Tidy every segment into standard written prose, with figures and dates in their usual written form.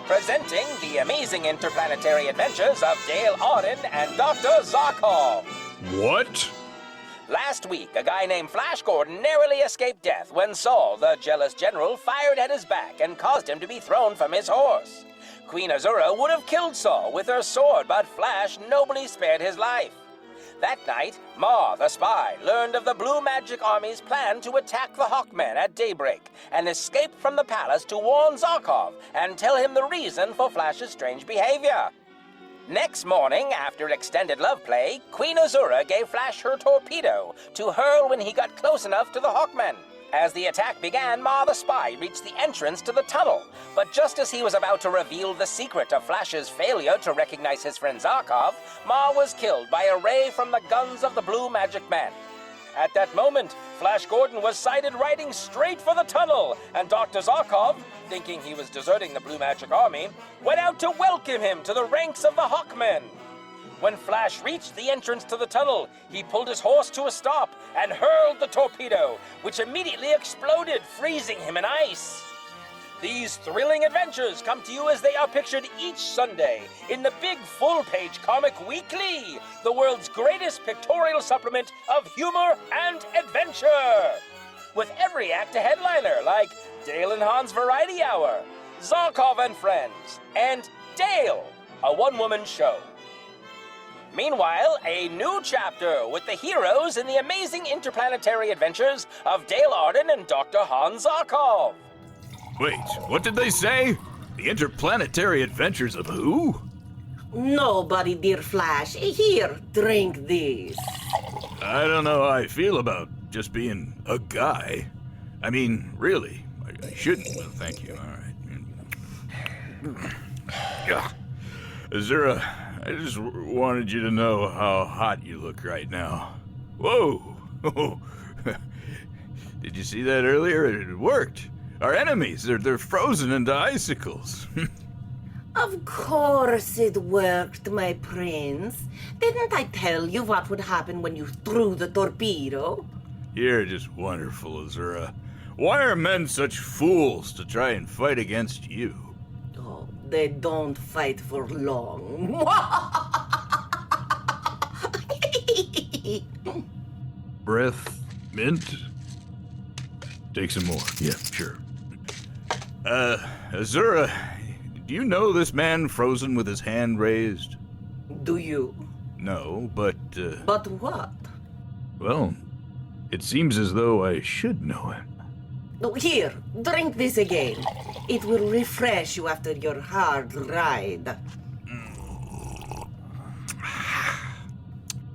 Presenting the amazing interplanetary adventures of Dale Auden and Dr. Zarkov. What? Last week, a guy named Flash Gordon narrowly escaped death when Saul, the jealous general, fired at his back and caused him to be thrown from his horse. Queen Azura would have killed Saul with her sword, but Flash nobly spared his life. That night, Ma, the spy, learned of the Blue Magic Army's plan to attack the Hawkmen at daybreak and escaped from the palace to warn Zarkov and tell him the reason for Flash's strange behavior. Next morning, after extended love play, Queen Azura gave Flash her torpedo to hurl when he got close enough to the Hawkmen. As the attack began, Ma the spy reached the entrance to the tunnel, but just as he was about to reveal the secret of Flash's failure to recognize his friend Zarkov, Ma was killed by a ray from the guns of the Blue Magic Man. At that moment, Flash Gordon was sighted riding straight for the tunnel, and Dr. Zarkov, thinking he was deserting the Blue Magic Army, went out to welcome him to the ranks of the Hawkmen. When Flash reached the entrance to the tunnel, he pulled his horse to a stop and hurled the torpedo, which immediately exploded, freezing him in ice. These thrilling adventures come to you as they are pictured each Sunday in the big full-page Comic Weekly, the world's greatest pictorial supplement of humor and adventure. With every act a headliner like Dale and Hans Variety Hour, Zarkov and Friends, and Dale, a one-woman show. Meanwhile, a new chapter with the heroes in the amazing interplanetary adventures of Dale Auden and Dr. Hans Zarkov. Wait, what did they say? The interplanetary adventures of who? Nobody, dear Flash. Here, drink this. I don't know how I feel about just being a guy. I mean, really, I shouldn't. Well, thank you. All right. Yeah. Azura, I just wanted you to know how hot you look right now. Whoa! Did you see that earlier? It worked. Our enemies, they're frozen into icicles. Of course it worked, my prince. Didn't I tell you what would happen when you threw the torpedo? You're just wonderful, Azura. Why are men such fools to try and fight against you? Oh, they don't fight for long. Breath mint? Take some more. Yeah, sure. Azura, do you know this man frozen with his hand raised? Do you? No, but, But what? well, it seems as though I should know him. No, here, drink this again. It will refresh you after your hard ride.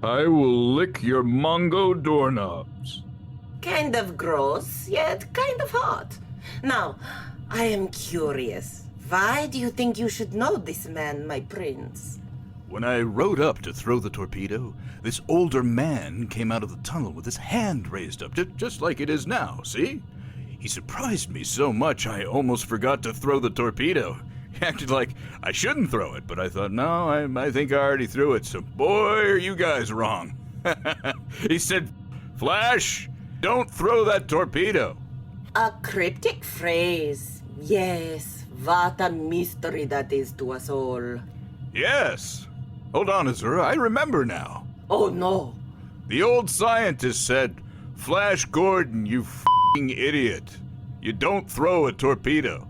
I will lick your Mongo doorknobs. Kind of gross, yet kind of hot. Now, I am curious. Why do you think you should know this man, my prince? When I rode up to throw the torpedo, this older man came out of the tunnel with his hand raised up, just like it is now, see? He surprised me so much I almost forgot to throw the torpedo. He acted like I shouldn't throw it, but I thought, no, I think I already threw it, so boy, are you guys wrong. He said, Flash, don't throw that torpedo. A cryptic phrase. Yes, what a mystery that is to us all. Yes. Hold on, Azura, I remember now. Oh, no. The old scientist said, Flash Gordon, you f***ing idiot. You don't throw a torpedo.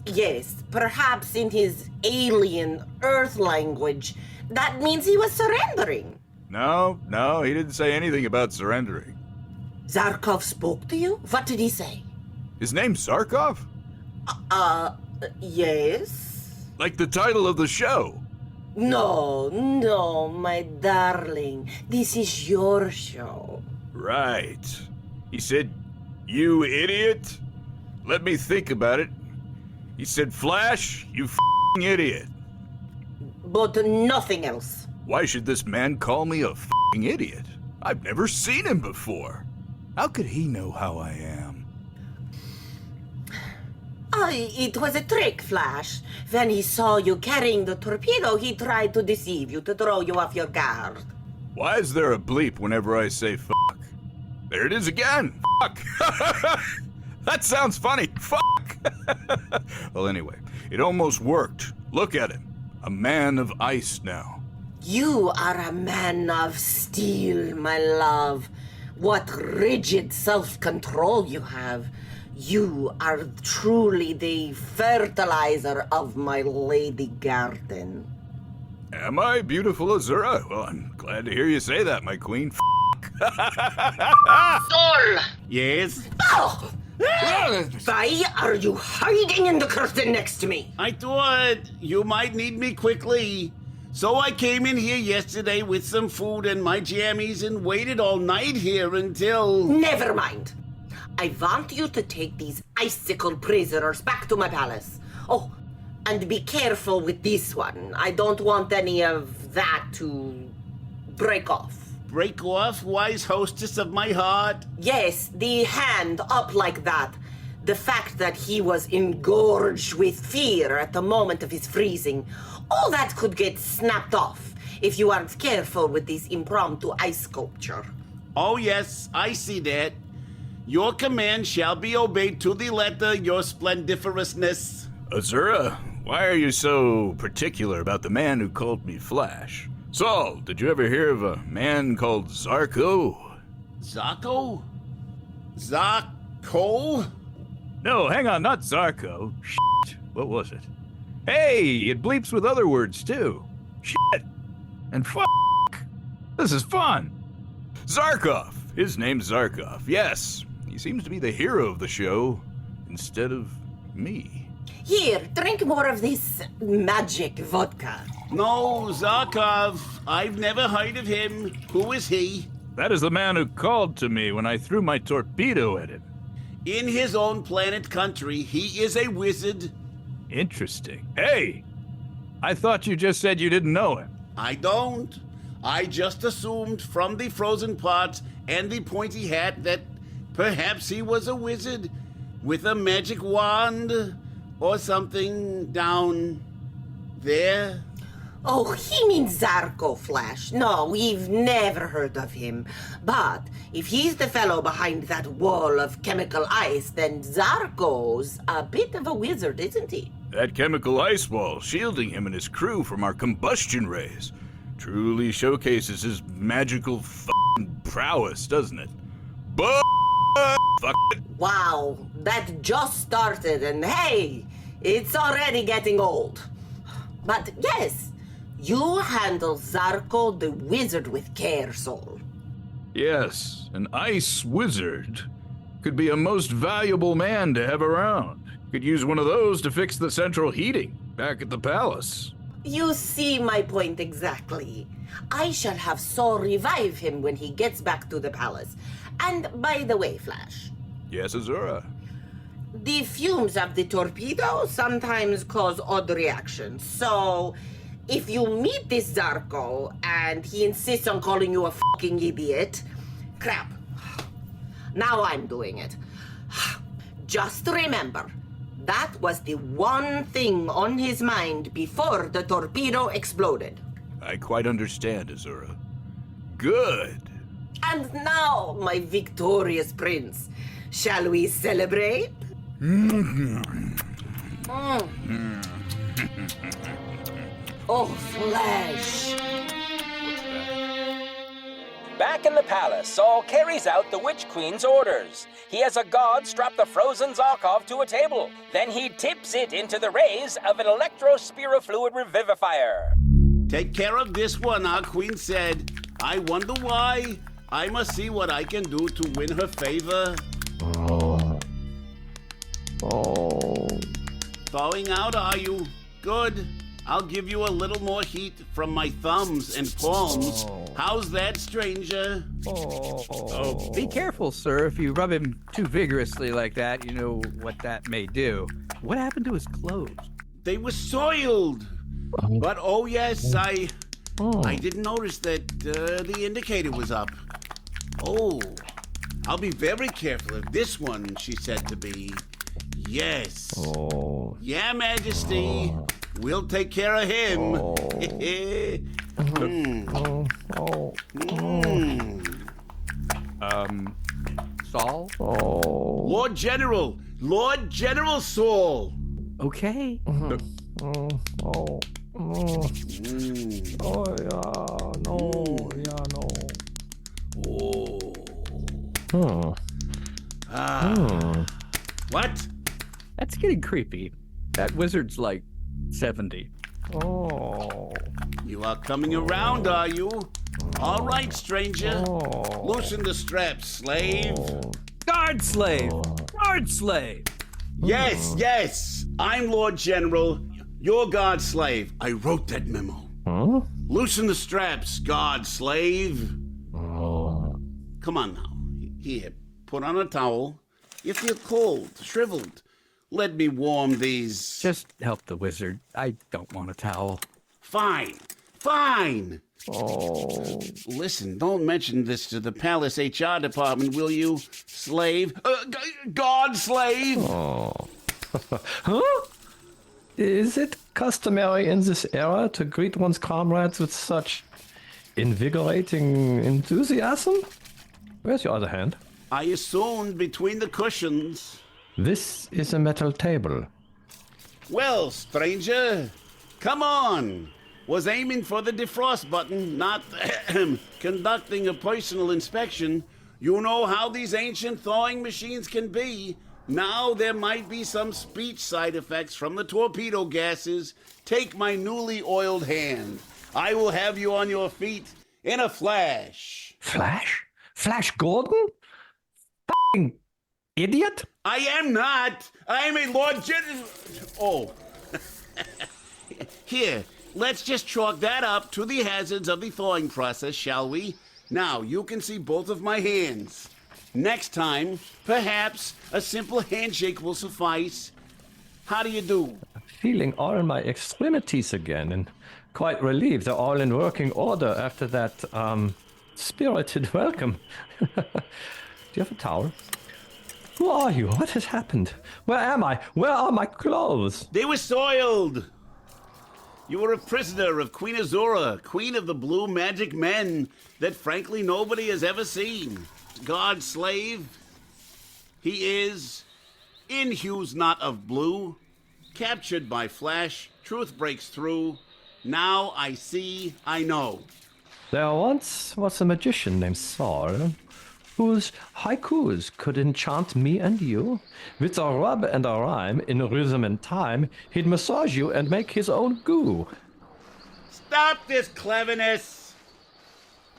Yes, perhaps in his alien Earth language. That means he was surrendering. No, he didn't say anything about surrendering. Zarkov spoke to you? What did he say? His name's Zarkov? Yes? Like the title of the show. No, my darling. This is your show. Right. He said, you idiot? Let me think about it. He said, Flash, you f***ing idiot. But nothing else. Why should this man call me a f***ing idiot? I've never seen him before. How could he know how I am? It was a trick, Flash. When he saw you carrying the torpedo, he tried to deceive you, to throw you off your guard. Why is there a bleep whenever I say fuck? There it is again. Fuck. That sounds funny. Fuck! Well, anyway, it almost worked. Look at him. A man of ice now. You are a man of steel, my love. What rigid self-control you have. You are truly the fertilizer of my lady garden. Am I beautiful, Azura? Well, I'm glad to hear you say that, my queen. Saul! Yes? Oh! Why are you hiding in the curtain next to me? I thought you might need me quickly. So I came in here yesterday with some food and my jammies and waited all night here until... Never mind. I want you to take these icicle prisoners back to my palace. Oh, and be careful with this one. I don't want any of that to break off. Break off, wise hostess of my heart? Yes, the hand up like that. The fact that he was engorged with fear at the moment of his freezing. All that could get snapped off if you aren't careful with this impromptu ice sculpture. Oh yes, I see that. Your command shall be obeyed to the letter, your splendiferousness. Azura, why are you so particular about the man who called me Flash? Saul, did you ever hear of a man called Zarko? Zarko? Zarko? No, hang on, not Zarko. Shit, what was it? Hey, it bleeps with other words too. Shit. And fuck. This is fun. Zarkov. His name's Zarkov, yes. He seems to be the hero of the show instead of me. Here, drink more of this magic vodka. No, Zarkov. I've never heard of him. Who is he? That is the man who called to me when I threw my torpedo at him. In his own planet country, he is a wizard. Interesting. Hey! I thought you just said you didn't know him. I don't. I just assumed from the frozen parts and the pointy hat that perhaps he was a wizard with a magic wand or something down there. Oh, he means Zarko, Flash. No, we've never heard of him. But if he's the fellow behind that wall of chemical ice, then Zarko's a bit of a wizard, isn't he? That chemical ice wall shielding him and his crew from our combustion rays truly showcases his magical f***ing prowess, doesn't it? But fuck it. Wow, that just started, and hey, it's already getting old. But yes, you handle Zarko the wizard with care, Saul. Yes, an ice wizard could be a most valuable man to have around. Could use one of those to fix the central heating back at the palace. You see my point exactly. I shall have Saul revive him when he gets back to the palace. And by the way, Flash, Yes, Azura. the fumes of the torpedo sometimes cause odd reactions. So, if you meet this Zarko and he insists on calling you a fucking idiot, crap. Now I'm doing it. Just remember, that was the one thing on his mind before the torpedo exploded. I quite understand, Azura. Good. And now, my victorious prince, shall we celebrate? Oh, Flash. Back in the palace, Saul carries out the Witch Queen's orders. He has a god strap the frozen Zarkov to a table. Then he tips it into the rays of an electrospirofluid revivifier. Take care of this one, our queen said. I wonder why. I must see what I can do to win her favor. Thawing out, are you? Good. I'll give you a little more heat from my thumbs and palms. How's that, stranger? Oh, be careful, sir. If you rub him too vigorously like that, you know what that may do. What happened to his clothes? They were soiled. But oh yes, I didn't notice that the indicator was up. Oh, I'll be very careful of this one, she said to me. Yes. Yeah, Majesty. We'll take care of him. Saul? Oh. Lord General Saul. Okay. Oh. Oh. Oh, yeah. No. Yeah, no. Oh. Hmm. What? That's getting creepy. That wizard's like 70. Oh. You are coming around, are you? All right, stranger. Oh. Loosen the straps, slave. Guard slave! Guard slave! Yes. I'm Lord General, your guard slave. I wrote that memo. Huh? Loosen the straps, guard slave. Oh. Come on now. Here, put on a towel. You feel cold, shriveled. Let me warm these. Just help the wizard. I don't want a towel. Fine. Oh. Listen, don't mention this to the palace HR department, will you, slave? Guard slave! Oh. Huh? Is it customary in this era to greet one's comrades with such invigorating enthusiasm? Where's your other hand? I assumed between the cushions. This is a metal table. Well, stranger, come on. Was aiming for the defrost button, not conducting a personal inspection. You know how these ancient thawing machines can be. Now there might be some speech side effects from the torpedo gases. Take my newly oiled hand. I will have you on your feet in a flash. Flash? Flash Gordon? F***ing idiot? I am not. I am a Lord General. Oh. Here, let's just chalk that up to the hazards of the thawing process, shall we? Now, you can see both of my hands. Next time, perhaps a simple handshake will suffice. How do you do? Feeling all my extremities again and quite relieved they're all in working order after that, spirited welcome. Do you have a towel? Who are you? What has happened? Where am I? Where are my clothes? They were soiled. You were a prisoner of Queen Azura, queen of the blue magic men that frankly nobody has ever seen. God's slave. He is, in hues not of blue, captured by flash, truth breaks through. Now I see, I know. There once was a magician named Saul, whose haikus could enchant me and you. With a rub and a rhyme, in rhythm and time, he'd massage you and make his own goo. Stop this cleverness!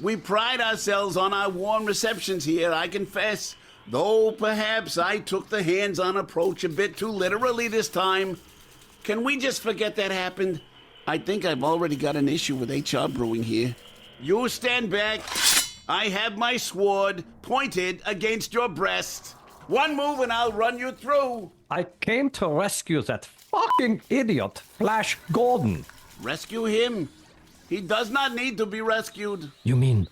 We pride ourselves on our warm receptions here, I confess. Though perhaps I took the hands-on approach a bit too literally this time. Can we just forget that happened? I think I've already got an issue with HR brewing here. You stand back. I have my sword pointed against your breast. One move and I'll run you through. I came to rescue that fucking idiot, Flash Gordon. Rescue him? He does not need to be rescued. You mean,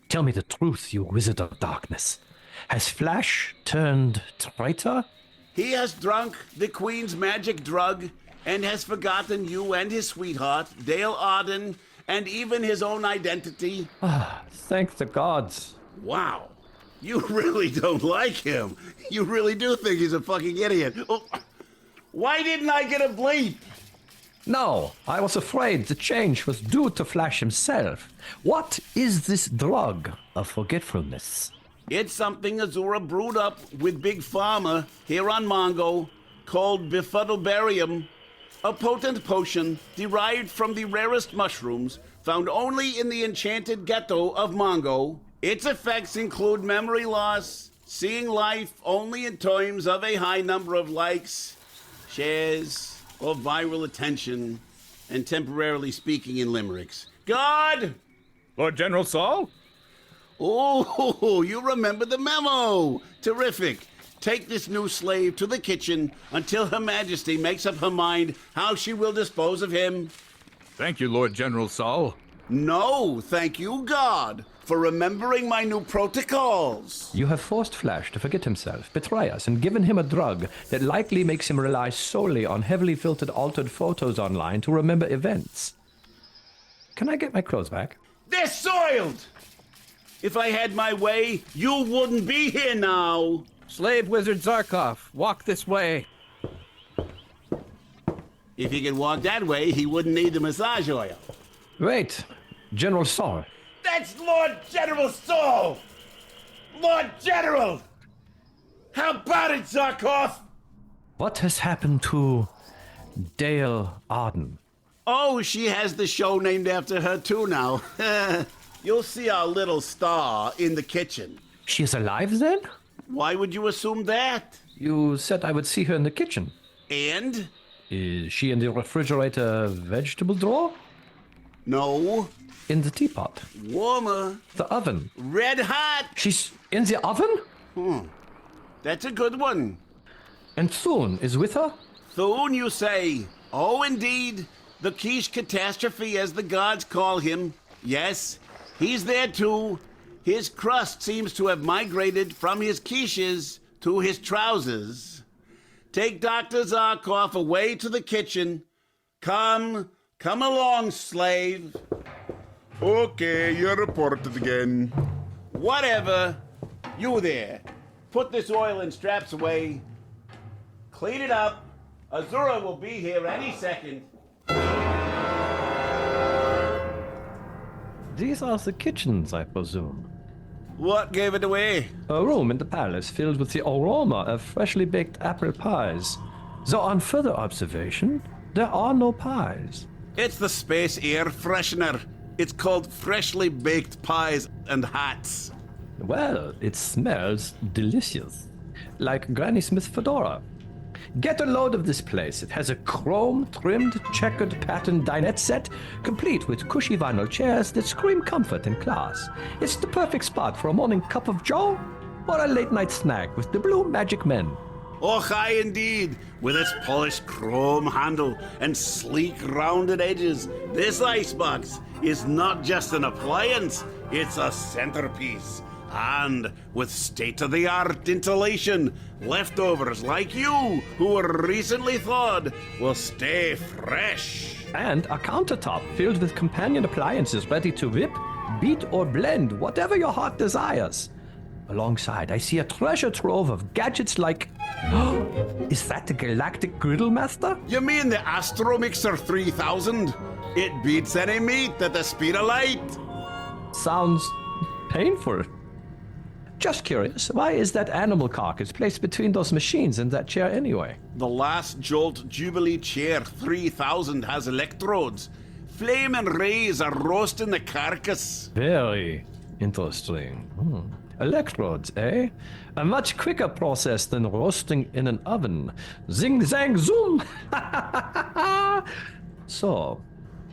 tell me the truth, you wizard of darkness. Has Flash turned traitor? He has drunk the Queen's magic drug and has forgotten you and his sweetheart, Dale Arden, and even his own identity. Thank the gods. Wow. You really don't like him. You really do think he's a fucking idiot. Oh, why didn't I get a bleep? No, I was afraid the change was due to Flash himself. What is this drug of forgetfulness? It's something Azura brewed up with Big Pharma here on Mongo called Befuddlebarium, a potent potion derived from the rarest mushrooms found only in the enchanted ghetto of Mongo. Its effects include memory loss, seeing life only in terms of a high number of likes, shares, or viral attention, and temporarily speaking in limericks. God! Lord General Saul? Oh, you remember the memo! Terrific. Take this new slave to the kitchen until Her Majesty makes up her mind how she will dispose of him. Thank you, Lord General Saul. No, thank you, God, for remembering my new protocols. You have forced Flash to forget himself, betray us, and given him a drug that likely makes him rely solely on heavily filtered altered photos online to remember events. Can I get my clothes back? They're soiled! If I had my way, you wouldn't be here now. Slave wizard Zarkov, walk this way. If he could walk that way, he wouldn't need the massage oil. Wait, General Saul. That's Lord General Saul! Lord General! How about it, Zarkov? What has happened to Dale Arden? Oh, she has the show named after her too now. You'll see our little star in the kitchen. She is alive then? Why would you assume that? You said I would see her in the kitchen. And? Is she in the refrigerator vegetable drawer? No. In the teapot? Warmer. The oven? Red hot. She's in the oven? That's a good one. And Thune is with her? Thune, you say? Oh, indeed. The quiche catastrophe, as the gods call him. Yes, he's there too. His crust seems to have migrated from his quiches to his trousers. Take Dr. Zarkov away to the kitchen. Come along, slave. Okay, you're reported again. Whatever. You there. Put this oil and straps away. Clean it up. Azura will be here any second. These are the kitchens, I presume. What gave it away? A room in the palace filled with the aroma of freshly baked apple pies. Though on further observation, there are no pies. It's the space air freshener. It's called freshly baked pies and hats. Well, it smells delicious. Like Granny Smith's fedora. Get a load of this place. It has a chrome-trimmed, checkered pattern dinette set, complete with cushy vinyl chairs that scream comfort and class. It's the perfect spot for a morning cup of joe or a late-night snack with the Blue Magic Men. Oh, hi indeed. With its polished chrome handle and sleek rounded edges, this icebox is not just an appliance, it's a centerpiece. And with state-of-the-art insulation, leftovers like you, who were recently thawed, will stay fresh. And a countertop filled with companion appliances ready to whip, beat, or blend whatever your heart desires. Alongside, I see a treasure trove of gadgets like... Is that the Galactic Griddle Master? You mean the Astromixer 3000? It beats any meat at the speed of light. Sounds painful. Just curious, why is that animal carcass placed between those machines and that chair anyway? The last Jolt Jubilee Chair 3000 has electrodes. Flame and rays are roasting the carcass. Very interesting. Electrodes, eh? A much quicker process than roasting in an oven. Zing, zang, zoom! So,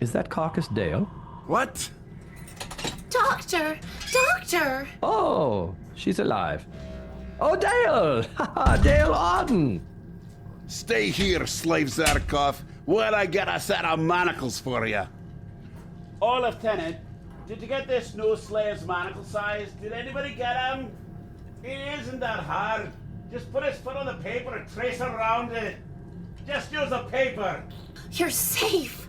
is that carcass Dale? What? Doctor! Doctor! Oh, she's alive. Oh, Dale! Dale Arden! Stay here, slave Zarkov, while I get a set of manacles for you. Oh, Lieutenant, did you get this new slave's manacle size? Did anybody get him? It isn't that hard. Just put his foot on the paper and trace around it. Just use the paper. You're safe!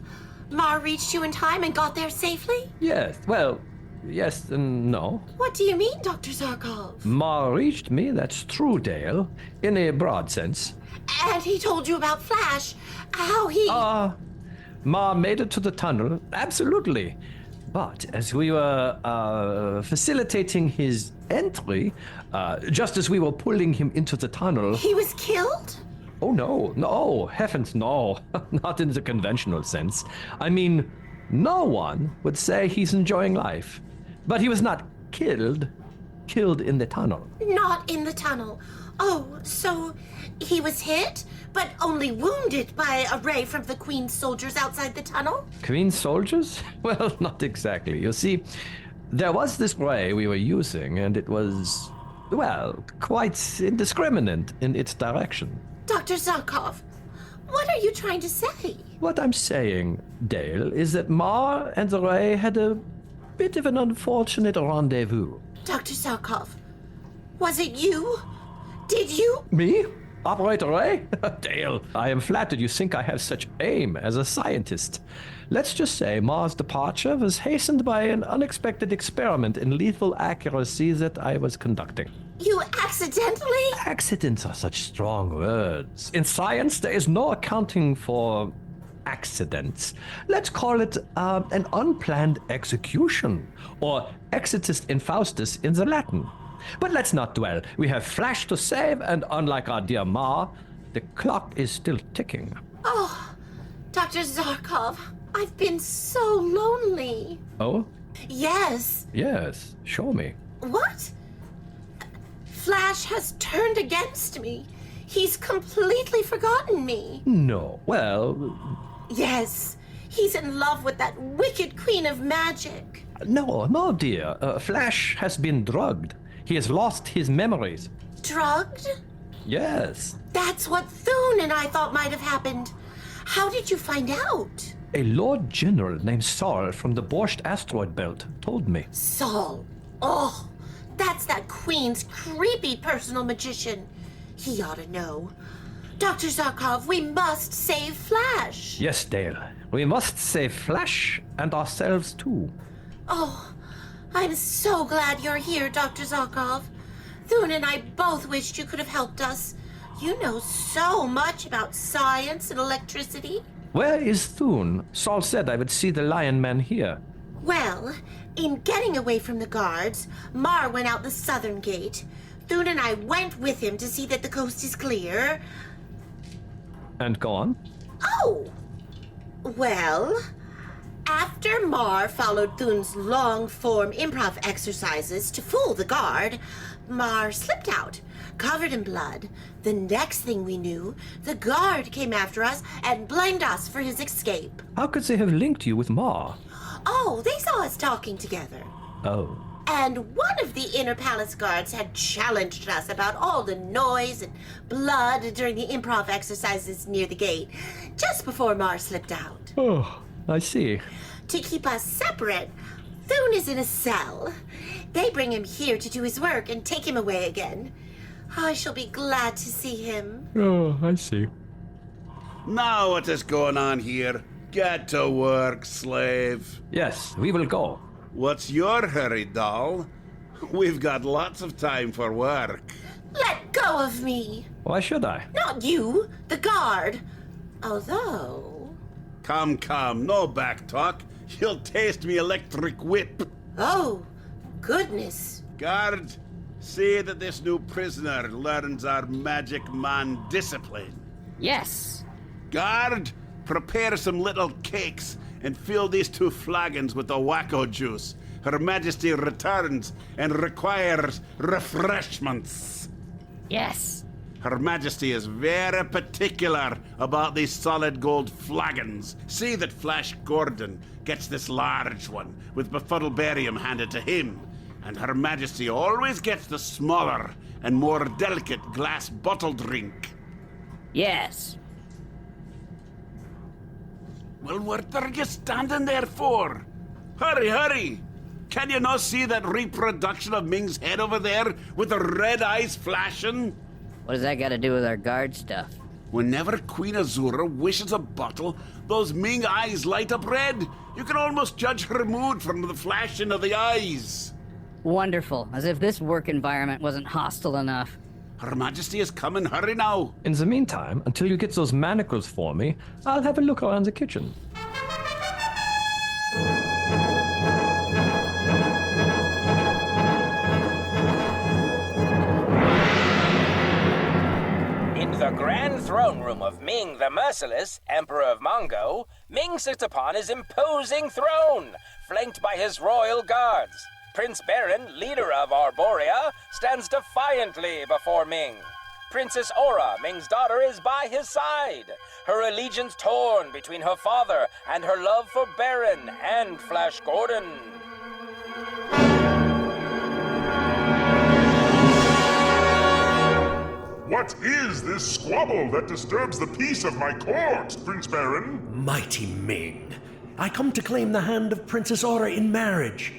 Ma reached you in time and got there safely? Yes, well, yes and no. What do you mean, Dr. Zarkov? Ma reached me, that's true, Dale, in a broad sense. And he told you about Flash, how he... Ma made it to the tunnel, absolutely. But as we were facilitating his entry, just as we were pulling him into the tunnel... He was killed? Oh, no, heavens no. Not in the conventional sense. I mean, no one would say he's enjoying life. But he was not killed in the tunnel. Not in the tunnel. Oh, so he was hit, but only wounded by a ray from the Queen's soldiers outside the tunnel? Queen's soldiers? Well, not exactly. You see, there was this ray we were using, and it was, well, quite indiscriminate in its direction. Dr. Zarkov, what are you trying to say? What I'm saying, Dale, is that Ma and the ray had a bit of an unfortunate rendezvous. Dr. Zarkov, was it you? Did you? Me? Operator Ray? Dale, I am flattered you think I have such aim as a scientist. Let's just say Mars' departure was hastened by an unexpected experiment in lethal accuracy that I was conducting. You accidentally? Accidents are such strong words. In science, there is no accounting for accidents. Let's call it an unplanned execution, or exitus infaustus in the Latin. But let's not dwell. We have Flash to save, and unlike our dear Ma, the clock is still ticking. Oh, Dr. Zarkov, I've been so lonely. Oh? Yes. Yes, show me. What? Flash has turned against me. He's completely forgotten me. No, well... Yes, he's in love with that wicked queen of magic. No, dear. Flash has been drugged. He has lost his memories. Drugged? Yes. That's what Thune and I thought might have happened. How did you find out? A Lord General named Saul from the Borscht asteroid belt told me. Saul. Oh, that's that queen's creepy personal magician. He ought to know. Dr. Zarkov, we must save Flash. Yes, Dale. We must save Flash and ourselves too. Oh, I'm so glad you're here, Dr. Zarkov. Thune and I both wished you could have helped us. You know so much about science and electricity. Where is Thune? Saul said I would see the Lion Man here. Well, in getting away from the guards, Mar went out the southern gate. Thune and I went with him to see that the coast is clear. And go on? Oh! Well, after Mar followed Thune's long-form improv exercises to fool the guard, Mar slipped out, covered in blood. The next thing we knew, the guard came after us and blamed us for his escape. How could they have linked you with Ma? Oh, they saw us talking together. Oh. And one of the inner palace guards had challenged us about all the noise and blood during the improv exercises near the gate, just before Mar slipped out. Oh, I see. To keep us separate, Thune is in a cell. They bring him here to do his work and take him away again. I shall be glad to see him. Oh, I see. Now what is going on here? Get to work, slave. Yes, we will go. What's your hurry, doll? We've got lots of time for work. Let go of me. Why should I? Not you, the guard. Although... Come, no back talk. You'll taste me electric whip. Oh, goodness. Guard, see that this new prisoner learns our magic man discipline. Yes. Guard, prepare some little cakes and fill these 2 flagons with the wacko juice. Her Majesty returns and requires refreshments. Yes. Her Majesty is very particular about these solid gold flagons. See that Flash Gordon gets this large one, with befuddlebarium handed to him. And Her Majesty always gets the smaller and more delicate glass bottle drink. Yes. Well, what are you standing there for? Hurry! Can you not see that reproduction of Ming's head over there with the red eyes flashing? What does that got to do with our guard stuff? Whenever Queen Azura wishes a bottle, those Ming eyes light up red. You can almost judge her mood from the flashing of the eyes. Wonderful. As if this work environment wasn't hostile enough. Her Majesty is coming. Hurry now. In the meantime, until you get those manacles for me, I'll have a look around the kitchen. In the grand throne room of Ming the Merciless, Emperor of Mongo, Ming sits upon his imposing throne, flanked by his royal guards. Prince Baron, leader of Arborea, stands defiantly before Ming. Princess Aura, Ming's daughter, is by his side, her allegiance torn between her father and her love for Baron and Flash Gordon. What is this squabble that disturbs the peace of my court, Prince Baron? Mighty Ming, I come to claim the hand of Princess Aura in marriage.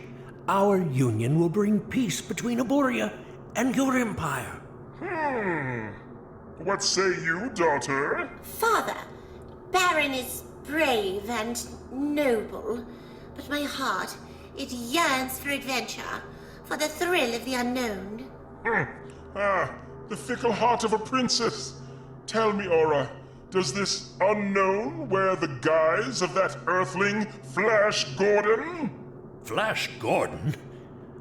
Our union will bring peace between Arborea and your empire. What say you, daughter? Father, Baron is brave and noble, but my heart, it yearns for adventure, for the thrill of the unknown. The fickle heart of a princess. Tell me, Aura, does this unknown wear the guise of that earthling, Flash Gordon? Flash Gordon?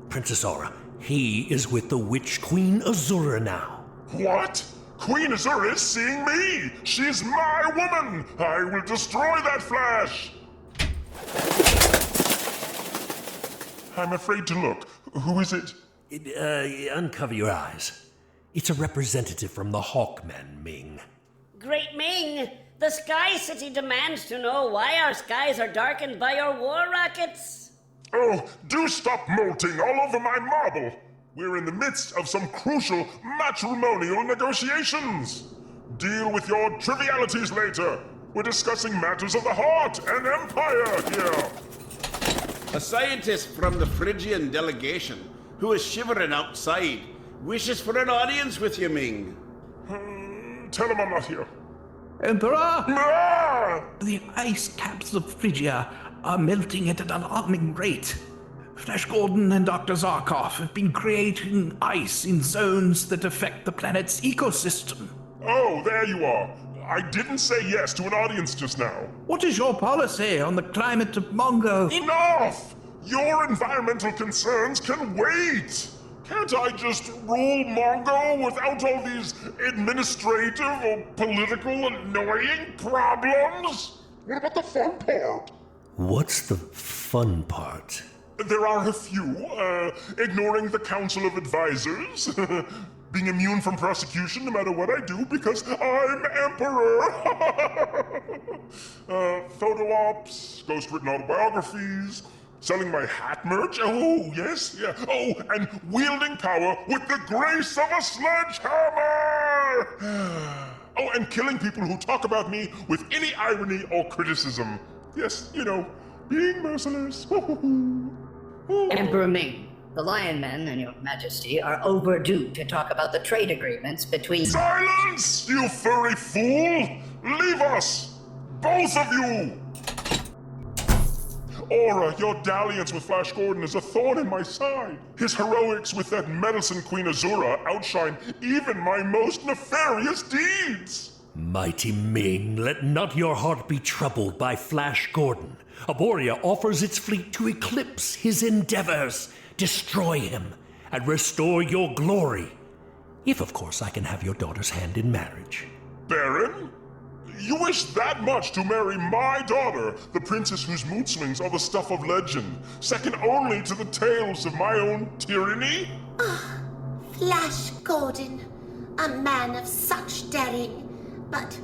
Princess Aura, he is with the witch Queen Azura now. What? Queen Azura is seeing me! She's my woman! I will destroy that Flash! I'm afraid to look. Who is it? Uncover your eyes. It's a representative from the Hawkmen, Ming. Great Ming, the Sky City demands to know why our skies are darkened by your war rockets. Oh, do stop molting all over my marble! We're in the midst of some crucial matrimonial negotiations! Deal with your trivialities later! We're discussing matters of the heart and empire here! A scientist from the Phrygian delegation, who is shivering outside, wishes for an audience with you, Ming. Tell him I'm not here. Emperor! Ah! The ice caps of Phrygia are melting at an alarming rate. Flash Gordon and Dr. Zarkov have been creating ice in zones that affect the planet's ecosystem. Oh, there you are. I didn't say yes to an audience just now. What is your policy on the climate of Mongo? Enough! Your environmental concerns can wait! Can't I just rule Mongo without all these administrative or political annoying problems? What about the fun part? What's the fun part? There are a few. Ignoring the Council of Advisors. Being immune from prosecution no matter what I do because I'm Emperor. Photo ops, ghost-written autobiographies, selling my hat merch. Oh, yes, yeah. Oh, and wielding power with the grace of a sledgehammer. Oh, and killing people who talk about me with any irony or criticism. Yes, you know, being merciless. Emperor Ming, the Lion Men and your Majesty are overdue to talk about the trade agreements between— Silence, you furry fool! Leave us! Both of you! Aura, your dalliance with Flash Gordon is a thorn in my side. His heroics with that meddlesome Queen Azura outshine even my most nefarious deeds! Mighty Ming, let not your heart be troubled by Flash Gordon. Aboria offers its fleet to eclipse his endeavors, destroy him, and restore your glory. If, of course, I can have your daughter's hand in marriage. Baron? You wish that much to marry my daughter, the princess whose mood swings are the stuff of legend, second only to the tales of my own tyranny? Flash Gordon, a man of such daring. But,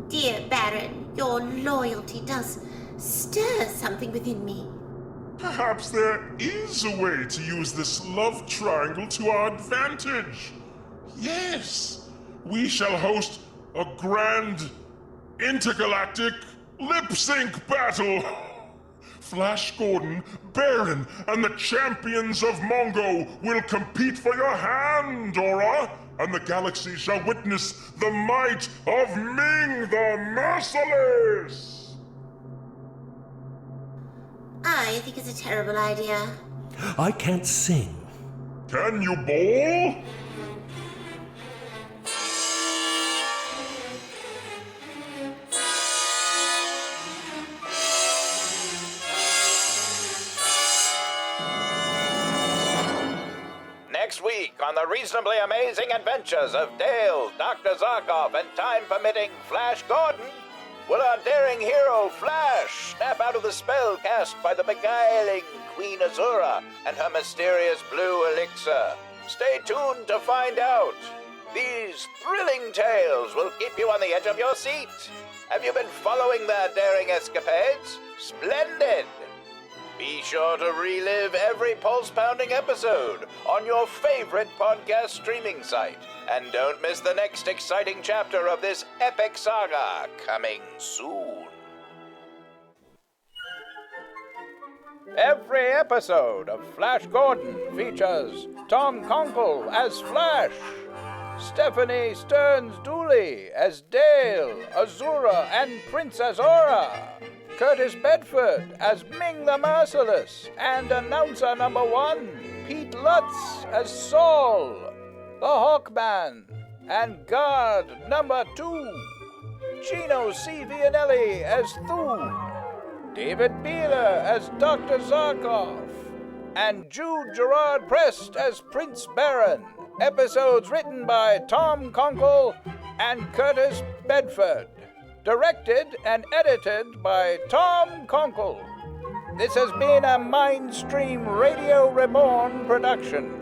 dear Baron, your loyalty does stir something within me. Perhaps there is a way to use this love triangle to our advantage. Yes, we shall host a grand intergalactic lip-sync battle. Flash Gordon, Baron, and the champions of Mongo will compete for your hand, Aura, and the galaxy shall witness the might of Ming the Merciless! I think it's a terrible idea. I can't sing. Can you bowl? Next week on the reasonably amazing adventures of Dale, Dr. Zarkov, and time-permitting Flash Gordon, will our daring hero Flash snap out of the spell cast by the beguiling Queen Azura and her mysterious blue elixir. Stay tuned to find out. These thrilling tales will keep you on the edge of your seat. Have you been following their daring escapades? Splendid! Be sure to relive every pulse-pounding episode on your favorite podcast streaming site. And don't miss the next exciting chapter of this epic saga, coming soon. Every episode of Flash Gordon features Tom Konkle as Flash, Stephanie Stearns-Dooley as Dale, Azura, and Princess Azura. Curtis Bedford as Ming the Merciless, and announcer number 1, Pete Lutz as Saul, the Hawkman, and guard number 2, Gino C. Vianelli as Thune, David Beeler as Dr. Zarkov, and Jude Gerard Prest as Prince Baron. Episodes written by Tom Konkle and Curtis Bedford. Directed and edited by Tom Konkle. This has been a Mindstream Radio Reborn production.